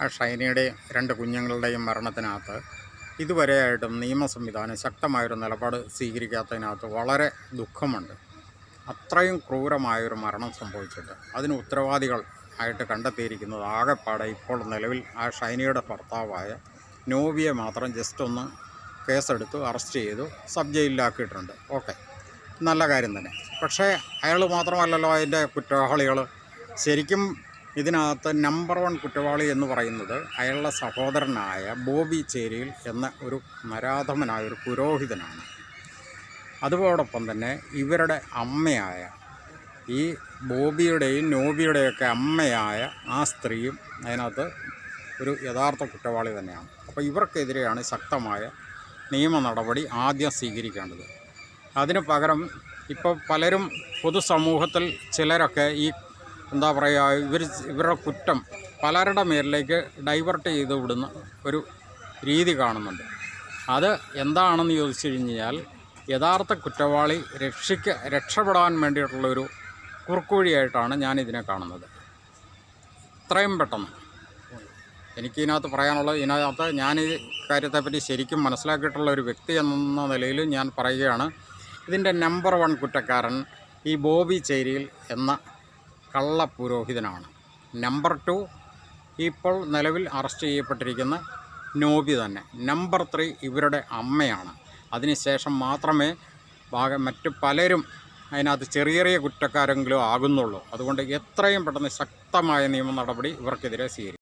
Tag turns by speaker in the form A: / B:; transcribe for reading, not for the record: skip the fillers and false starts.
A: ആ ഷൈനയുടെ 2 കുഞ്ഞുങ്ങളുടെയും മരണത്തിനകത്ത് ഇതുവരെയായിട്ടും നിയമ സംവിധാനം ശക്തമായൊരു നിലപാട് സ്വീകരിക്കാത്തതിനകത്ത് വളരെ ദുഃഖമുണ്ട്. അത്രയും ക്രൂരമായൊരു മരണം സംഭവിച്ചിട്ട് അതിന് ഉത്തരവാദികൾ ആയിട്ട് കണ്ടെത്തിയിരിക്കുന്നത് ആകെപ്പാടെ ഇപ്പോൾ നിലവിൽ ആ ഷൈനയുടെ ഭർത്താവായ നോബിയെ മാത്രം ജസ്റ്റ് ഒന്ന് കേസെടുത്തു, അറസ്റ്റ് ചെയ്തു, സബ് ജയിലിലാക്കിയിട്ടുണ്ട്. ഓക്കെ, നല്ല കാര്യം തന്നെ. പക്ഷേ അയാൾ മാത്രമല്ലല്ലോ അതിൻ്റെ കുറ്റവാളികൾ. ശരിക്കും ഇതിനകത്ത് നമ്പർ 1 കുറ്റവാളി എന്ന് പറയുന്നത് അയാളുടെ സഹോദരനായ ബോബി ചേരിയിൽ എന്ന ഒരു നരാധമനായ ഒരു പുരോഹിതനാണ്. അതോടൊപ്പം തന്നെ ഇവരുടെ അമ്മയായ ഈ ബോബിയുടെയും നോബിയുടെയൊക്കെ അമ്മയായ ആ സ്ത്രീയും അതിനകത്ത് ഒരു യഥാർത്ഥ കുറ്റവാളി തന്നെയാണ്. അപ്പോൾ ഇവർക്കെതിരെയാണ് ശക്തമായ നിയമ നടപടി ആദ്യം സ്വീകരിക്കേണ്ടത്. അതിന് പകരം ഇപ്പോൾ പലരും പൊതുസമൂഹത്തിൽ ചിലരൊക്കെ ഈ എന്താ പറയുക, ഇവരുടെ കുറ്റം പലരുടെ മേലിലേക്ക് ഡൈവേർട്ട് ചെയ്ത് വിടുന്ന ഒരു രീതി കാണുന്നുണ്ട്. അത് എന്താണെന്ന് ചോദിച്ചു കഴിഞ്ഞാൽ യഥാർത്ഥ കുറ്റവാളി രക്ഷപ്പെടാൻ വേണ്ടിയിട്ടുള്ളൊരു കുറുക്കുവഴിയായിട്ടാണ് ഞാനിതിനെ കാണുന്നത്. ഇത്രയും പെട്ടെന്ന് എനിക്കിതിനകത്ത് പറയാനുള്ളത്, ഇതിനകത്ത് ഞാൻ ഈ കാര്യത്തെപ്പറ്റി ശരിക്കും മനസ്സിലാക്കിയിട്ടുള്ള ഒരു വ്യക്തി എന്ന നിലയിൽ ഞാൻ പറയുകയാണ്, ഇതിൻ്റെ നമ്പർ 1 കുറ്റക്കാരൻ ഈ ബോബി ചേരിയിൽ എന്ന കള്ളപുരോഹിതനാണ്. നമ്പർ 2 ഇപ്പോൾ നിലവിൽ അറസ്റ്റ് ചെയ്യപ്പെട്ടിരിക്കുന്ന നോബി തന്നെ. നമ്പർ 3 ഇവരുടെ അമ്മയാണ്. അതിനുശേഷം മാത്രമേ മറ്റ് പലരും അതിനകത്ത് ചെറിയ ചെറിയ കുറ്റക്കാരെങ്കിലും ആകുന്നുള്ളൂ. അതുകൊണ്ട് എത്രയും പെട്ടെന്ന് ശക്തമായ നിയമ നടപടി ഇവർക്കെതിരെ സ്വീകരിക്കും.